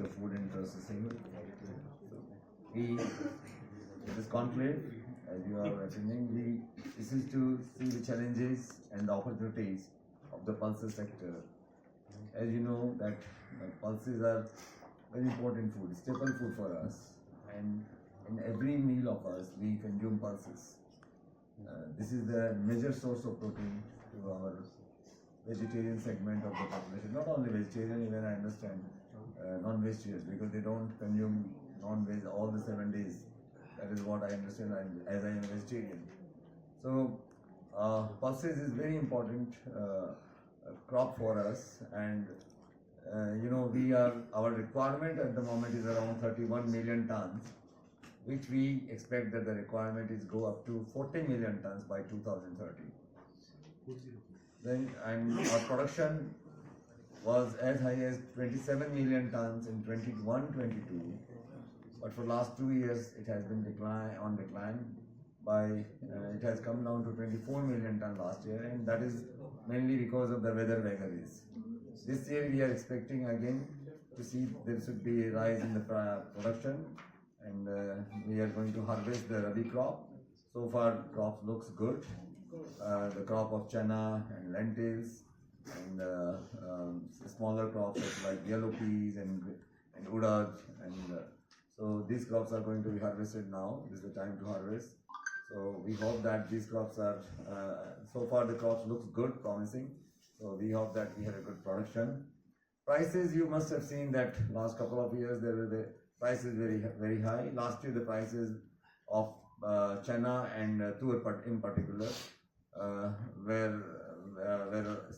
Ministry of Food and Processing. We, this conclave, as you are attending, this is to see the challenges and the opportunities of the pulses sector. As you know that pulses are very important food, staple food for us, and in every meal of us we consume pulses. This is the major source of protein to our vegetarian segment of the population. Not only vegetarian, even I understand non-vegetarians, because they don't consume non-veg all the 7 days. That is what I understand as I am a vegetarian. So pulses is very important crop for us, and our requirement at the moment is around 31 million tons, which we expect that the requirement is go up to 40 million tons by 2030. Then, and our production was as high as 27 million tons in 21-22, but for last 2 years it has been decline by it has come down to 24 million tons last year, and that is mainly because of the weather vagaries. This year we are expecting again to see there should be a rise in the production, and we are going to harvest the Rabi crop. So far crop looks good. The crop of chana and lentils and smaller crops like yellow peas and urad, and so these crops are going to be harvested now. This is the time to harvest. So we hope that these crops are, so far the crops looks good, promising. So we hope that we have a good production. Prices, you must have seen that last couple of years there were the prices very high. Last year the prices of chana and tur in particular were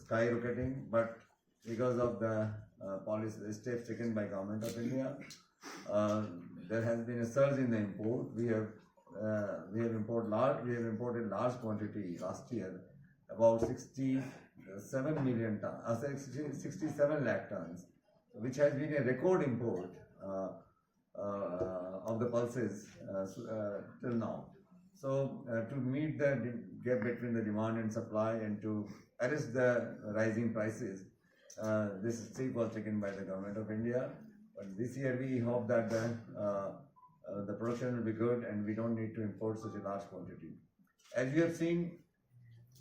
skyrocketing, but because of the policy steps taken by Government of India, there has been a surge in the import. We have imported large quantity last year, about 67 million tons, 67 lakh tons, which has been a record import of the pulses till now. So to meet the gap between the demand and supply and to arrest the rising prices, this step was taken by the Government of India. But this year we hope that the production will be good and we don't need to import such a large quantity. As you have seen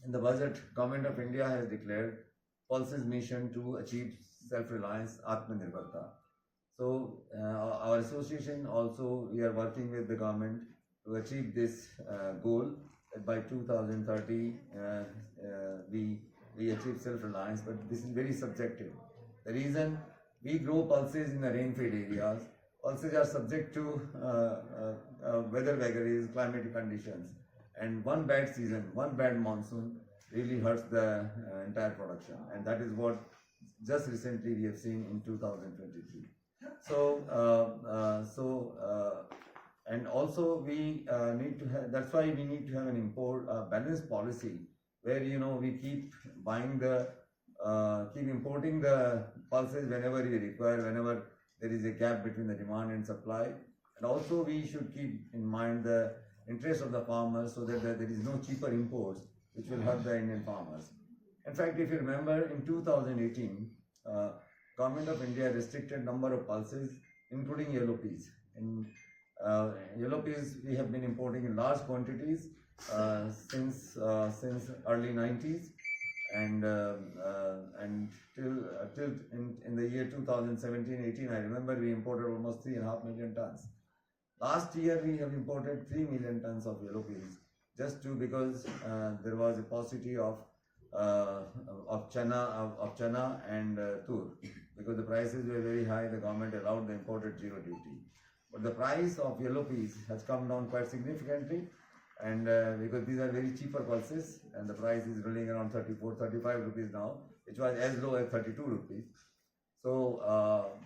in the budget, Government of India has declared Pulses mission to achieve self-reliance, Atmanirbharta. So our association also, we are working with the government to achieve this goal. By 2030 we achieve self-reliance, but this is very subjective. The reason we grow pulses in the rain-fed areas, pulses are subject to weather vagaries, climatic conditions, and one bad season, one bad monsoon really hurts the entire production, and that is what just recently we have seen in 2023. And also we need to have, that's why we need to have an balanced policy where we keep buying keep importing the pulses whenever we require, whenever there is a gap between the demand and supply. And also we should keep in mind the interest of the farmers, so that there is no cheaper imports which will hurt the Indian farmers. In fact, if you remember, in 2018, Government of India restricted number of pulses, including yellow peas. In yellow peas, we have been importing in large quantities since early 90s, and till in the year 2017-18, I remember we imported almost 3.5 million tons. Last year we have imported 3 million tons of yellow peas, just because there was a paucity of chana and tur. Because the prices were very high, the government allowed the imported zero duty. But the price of yellow peas has come down quite significantly, and because these are very cheaper pulses, and the price is running around 34-35 rupees now, which was as low as 32 rupees. So,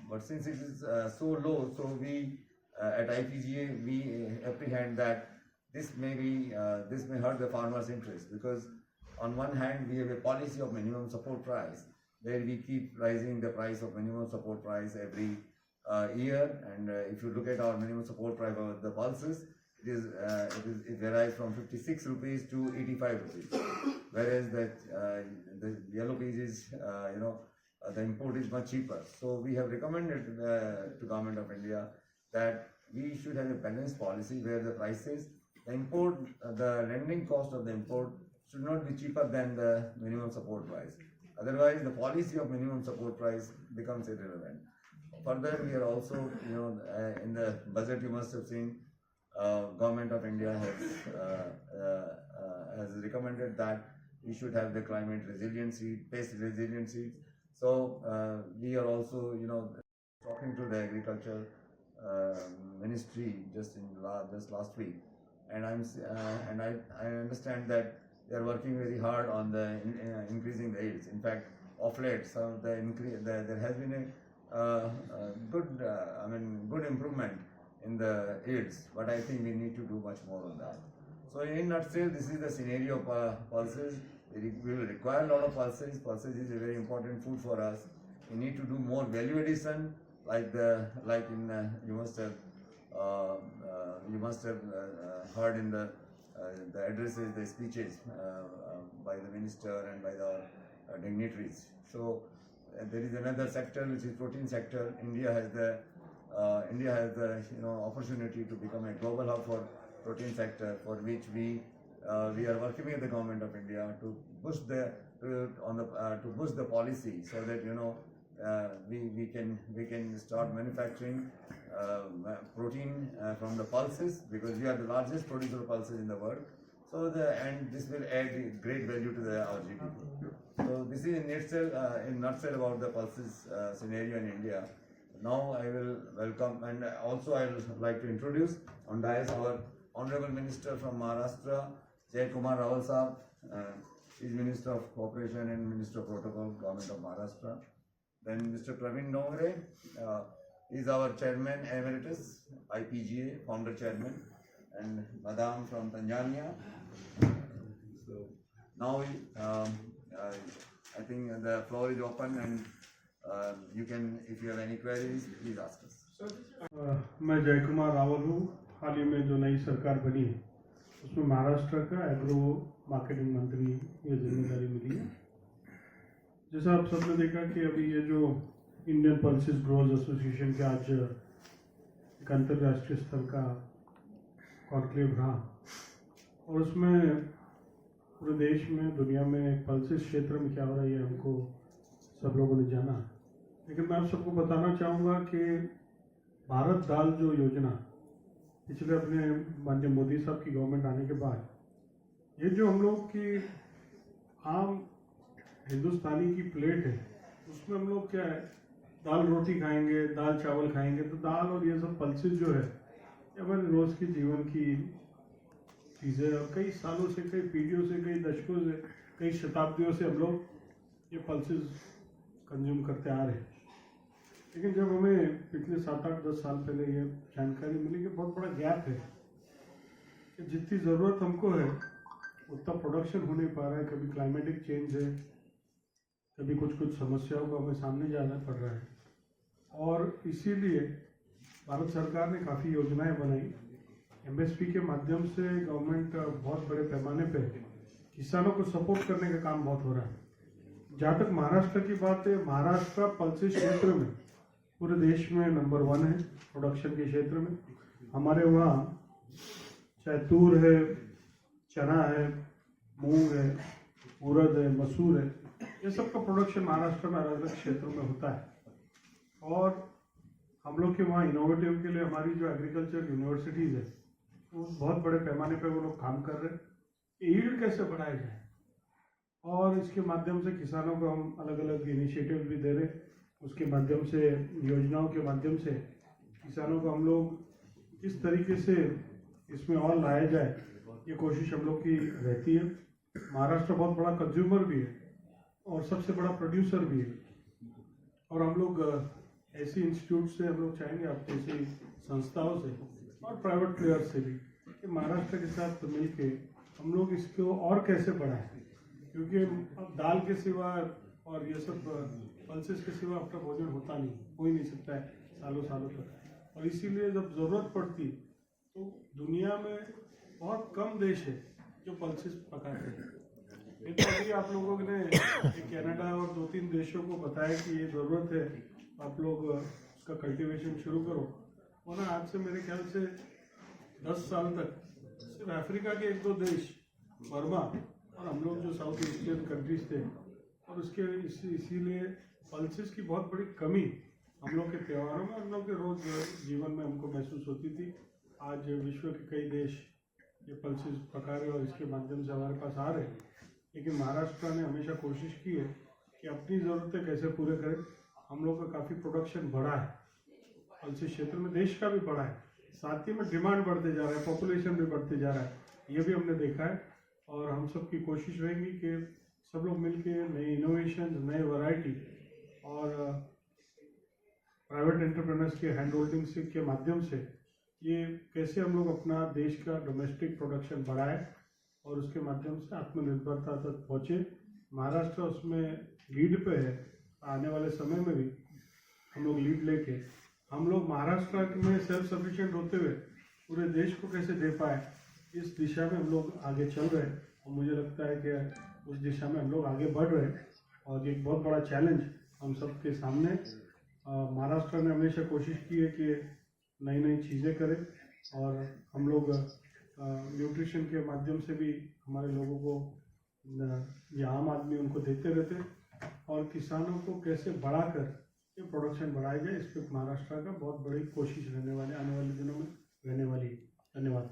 but since it is so low, so we at IPGA we apprehend that this may hurt the farmers' interest, because on one hand we have a policy of minimum support price, where we keep rising the price of minimum support price every year, and if you look at our minimum support price of the pulses, it varies from 56 rupees to 85 rupees, whereas the yellow peas is the import is much cheaper. So we have recommended to Government of India that we should have a balanced policy where the prices, the import, the lending cost of the import should not be cheaper than the minimum support price. Otherwise, the policy of minimum support price becomes irrelevant. Further, we are also, in the budget you must have seen, Government of India has recommended that we should have the climate resiliency, pest resiliency. So we are also, talking to the agriculture ministry just last week, and I understand that they are working very hard on the increasing the yields. In fact, of late, there has been a good improvement in the yields, but I think we need to do much more on that. So in nutshell, this is the scenario of pulses. We will require a lot of pulses. Pulses is a very important food for us. We need to do more value addition, you must have heard in the addresses, the speeches by the minister and by the dignitaries. So there is another sector which is protein sector. India has the opportunity to become a global hub for protein sector, for which we are working with the Government of India to push the policy so that we can start manufacturing protein from the pulses, because we are the largest producer of pulses in the world. So and this will add great value to our GDP. So this is in nutshell about the pulses scenario in India. Now I will welcome, and also I would like to introduce on dais our Honorable Minister from Maharashtra, Jay Kumar Rawal Sahab. He is Minister of Cooperation and Minister of Protocol, Government of Maharashtra. Then Mr. Praveen Dongre is our Chairman Emeritus, IPGA, Founder Chairman, and Madam from Tanzania. So now I think the floor is open, and you can, if you have any queries, please ask us. मैं जय कुमार रावल हूँ। हाल ही में जो नई सरकार बनी है उसमें महाराष्ट्र का एग्रो मार्केटिंग मंत्री ये जिम्मेदारी मिली है। जैसा आप सबने देखा कि अभी ये जो इंडियन पल्सेस ग्रोवर्स एसोसिएशन के आज एक अंतर्राष्ट्रीय स्तर का कॉन्क्लेव रहा, और उसमें पूरे देश में, दुनिया में पल्सेस क्षेत्र में क्या हो रहा है ये हमको सब लोगों ने जाना। लेकिन मैं आप सबको बताना चाहूँगा कि भारत दाल जो योजना पिछले अपने माननीय मोदी साहब की गवर्नमेंट आने के बाद, ये जो हम लोग की आम हिंदुस्तानी की प्लेट है उसमें हम लोग क्या है, दाल रोटी खाएंगे, दाल चावल खाएंगे, तो दाल और ये सब पल्सेस जो है ये हमारे रोज़ की जीवन की चीज़ें, और कई सालों से, कई पीढ़ियों से, कई दशकों से, कई शताब्दियों से हम लोग ये पल्सेस कंज्यूम करते आ रहे हैं। लेकिन जब हमें पिछले 7-8-10 साल पहले ये जानकारी मिली कि बहुत बड़ा गैप है, कि जितनी ज़रूरत हमको है उतना प्रोडक्शन हो नहीं पा रहा है, कभी क्लाइमेटिक चेंज है, कभी कुछ समस्याओं को हमें सामने जाना पड़ रहा है, और इसीलिए भारत सरकार ने काफ़ी योजनाएं बनाई। एमएसपी के माध्यम से गवर्नमेंट बहुत बड़े पैमाने पे किसानों को सपोर्ट करने का काम बहुत हो रहा है। जहाँ तक महाराष्ट्र की बात है, महाराष्ट्र पल्सेस क्षेत्र में पूरे देश में नंबर 1 है प्रोडक्शन के क्षेत्र में। हमारे वहाँ चाहे तूर है, चना है, मूंग है, उड़द है, मसूर है, ये सब का प्रोडक्शन महाराष्ट्र में अलग अलग क्षेत्रों में होता है। और हम लोग के वहाँ इनोवेटिव के लिए हमारी जो एग्रीकल्चर यूनिवर्सिटीज़ है वो बहुत बड़े पैमाने पे वो लोग काम कर रहे हैं। यील्ड कैसे बढ़ाया जाए, और इसके माध्यम से किसानों को हम अलग अलग इनिशिएटिव भी दे रहे हैं। उसके माध्यम से, योजनाओं के माध्यम से किसानों को हम लोग किस तरीके से इसमें और लाया जाए, ये कोशिश हम लोग की रहती है। महाराष्ट्र बहुत बड़ा कंज्यूमर भी है और सबसे बड़ा प्रोड्यूसर भी है, और हम लोग ऐसी इंस्टीट्यूट से हम लोग चाहेंगे, आप जैसी संस्थाओं से और प्राइवेट प्लेयर्स से भी, कि महाराष्ट्र के साथ मिलके हम लोग इसको और कैसे बढ़ाएं, क्योंकि अब दाल के सिवा और ये सब पल्सेस के सिवा अपना भोजन होता नहीं, हो ही नहीं सकता है सालों सालों तक। और इसीलिए जब ज़रूरत पड़ती तो दुनिया में बहुत कम देश है जो पल्सेस पकाते हैं। ये तो अभी आप लोगों ने कनाडा और 2-3 देशों को बताया कि ये ज़रूरत है, आप लोग उसका कल्टीवेशन शुरू करो। और ना आज से मेरे ख्याल से 10 साल तक सिर्फ अफ्रीका के 1-2 देश, बर्मा और हम लोग जो साउथ एशियन कंट्रीज थे, और उसके इसीलिए पल्सेस की बहुत बड़ी कमी हम लोग के त्योहारों में, हम लोग के रोज जीवन में हमको महसूस होती थी। आज विश्व के कई देश ये पल्सेस पका रहे और इसके माध्यम से हमारे पास आ रहे हैं, लेकिन महाराष्ट्र ने हमेशा कोशिश की है कि अपनी ज़रूरतें कैसे पूरे करें। हम लोग का काफ़ी प्रोडक्शन बढ़ा है, पल्सेस क्षेत्र में देश का भी बढ़ा है, साथ ही में डिमांड बढ़ते जा रहा है, पॉपुलेशन भी बढ़ते जा रहा है, ये भी हमने देखा है। और हम सब की कोशिश रहेगी कि सब लोग मिलके नए इनोवेशन, नए वैरायटी और प्राइवेट एंटरप्रेन्योर्स के हैंड होल्डिंग से के माध्यम से ये कैसे हम लोग अपना देश का डोमेस्टिक प्रोडक्शन बढ़ाए और उसके माध्यम से आत्मनिर्भरता तक पहुँचे। महाराष्ट्र उसमें लीड पे है। आने वाले समय में भी हम लोग लीड लेके हम लोग महाराष्ट्र में सेल्फ सफिशिएंट होते हुए पूरे देश को कैसे दे पाए, इस दिशा में हम लोग आगे चल रहे हैं। और मुझे लगता है कि उस दिशा में हम लोग आगे बढ़ रहे हैं और एक बहुत बड़ा चैलेंज हम सब के सामने। महाराष्ट्र ने हमेशा कोशिश की है कि नई नई चीज़ें करें और हम लोग न्यूट्रिशन के माध्यम से भी हमारे लोगों को, ये आम आदमी उनको देते रहते हैं और किसानों को कैसे बढ़ाकर ये प्रोडक्शन बढ़ाया जाए, इस पर महाराष्ट्र का बहुत बड़ी कोशिश रहने वाले आने वाले दिनों में रहने वाली है। धन्यवाद।